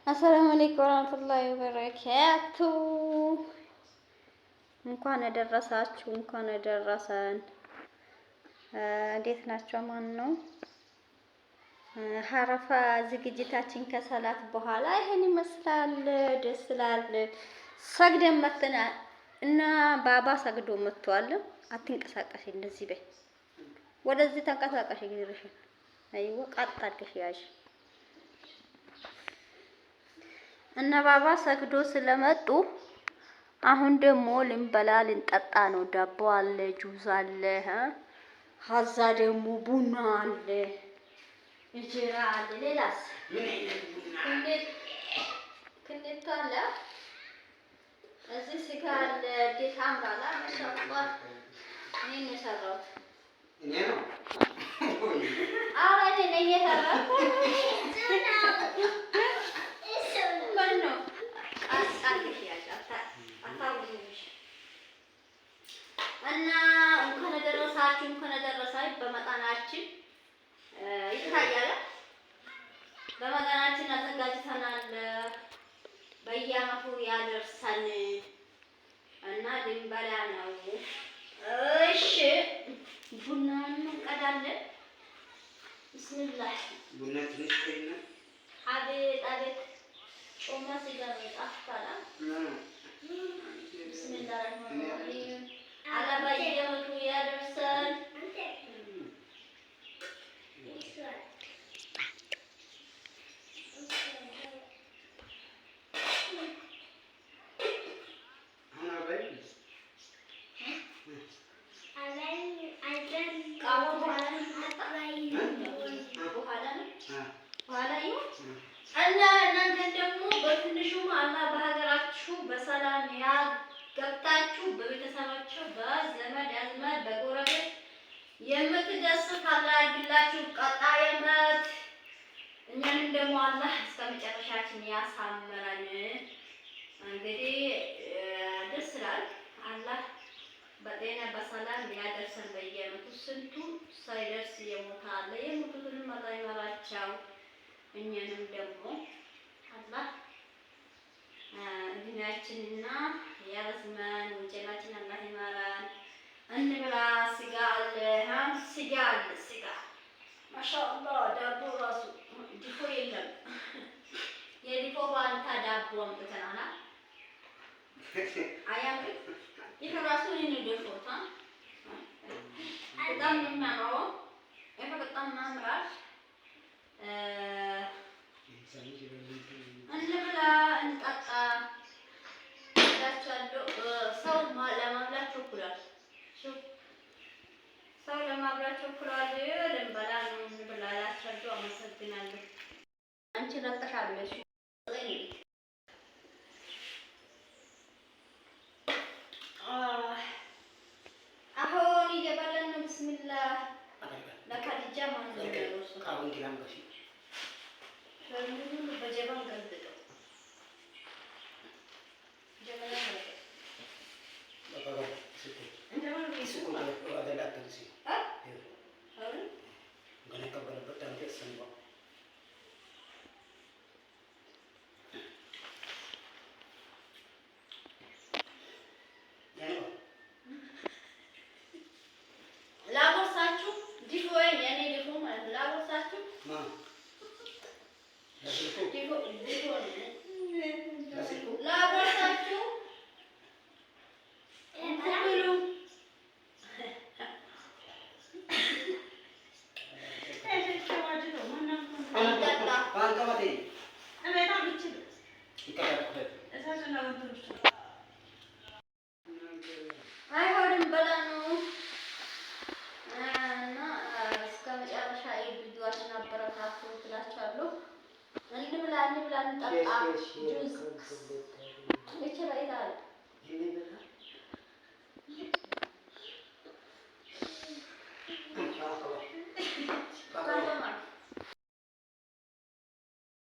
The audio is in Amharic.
አሰላሙ አለይኩም ወራህመቱላሂ ወበረካቱ። እንኳን አደረሳችሁ፣ እንኳን አደረሰን። እንዴት ናቸው? ማን ነው? ሀረፋ ዝግጅታችን ከሰላት በኋላ ይሄን ይመስላል። ደስ ይላል። ሰግደን መጥተናል እና ባባ ሰግዶ መጥቷል። አትንቀሳቀሽ፣ እንደዚህ በይ፣ ወደዚህ ተንቀሳቀሽ። ይግርሽ አይው ቀጥ አድርገሽ ያዥ እና ባባ ሰግዶ ስለመጡ አሁን ደግሞ ልንበላ ልንጠጣ ነው። ዳቦ አለ፣ ጁዝ አለ፣ ሀዛ ደግሞ ቡና አለ፣ እንጀራ አለ። ሌላስ ምን አይነት ቡና? ክንዴት አለ፣ እዚህ ስጋ አለ። እንዴት አምራላ! ማሻአላህ። እኔ ነው የሰራሁት። እኔ ነው አረ እኔ ነኝ የሰራሁት። እና እንኳን ደረሳችሁ፣ እንኳን ደረሳችሁ። በመጣናችን ይታያል። በመጣናችን አዘጋጅተናል። በየዓመቱ ያደርሰን እና ድንበላ ነው። እሺ ቡና እንቀዳለን። ቢስሚላህ ቡና ትንሽ ቆይና አቤት አቤት ጮማ ሲጋራ ይጣፍጣል። ቢስሚላህ ረህማን አላባየሁት ያደርሰን። እና እናንተ ደግሞ በትንሹም አላህ በሀገራችሁ በሰላም ገብታችሁ በቤተሰባችሁ በዘመድ አዝማድ በጎረቤት የምትደስት አላህ ያድርግላችሁ። ቀጣይ ዓመት እኛንም ደግሞ አላህ እስከ መጨረሻችን ያሳምረን። እንግዲህ ደስ ይላል። አላህ በጤና በሰላም ያደርሰን። በየዓመቱ ስንቱ ሳይደርስ የሞተ አለ። የሞቱትንም አላህ ይማራቸው። እኛንም ደግሞ አላህ እድሜያችንና ያረዝመን። ወንጀላችን አላህ ይማራን። እንብላ። ስጋ አለ፣ ስጋ አለ፣ ስጋ ማሻአላህ። ዳቦ ራሱ ዲፎ የለም። የዲፎ ባንታ ዳቦ አምጥተናል። አያምርም? ይሄ ራሱ እኔ ደፎታ በጣም ነው የሚያምረው። ይሄ በጣም ያምራል። እንብላ እንጠጣ እላችኋለሁ። ሰው ለማብላት ቸኩሏል። ሰው ለማብላት ቸኩሏል። ልንበላ ነው። እንብላ እላችኋለሁ። አመሰግናለሁ። አንቺ ረጠሻለሽ። አሁን እየበላን ነው። ቢስሚላህ ለካዲጃ ማለት ነው። በጀበን ገልብጠው ላጎርሳችሁ። ዲፎ የኔ ዲፎ ማለት ነው። ላጎርሳችሁ አይሆንም በላ ነው እና እስከ መጨረሻ ቪዲዮአችን አበረታቱ ትላችኋለሁ። እንብላ እንብላ እንጠጣ ጁዝ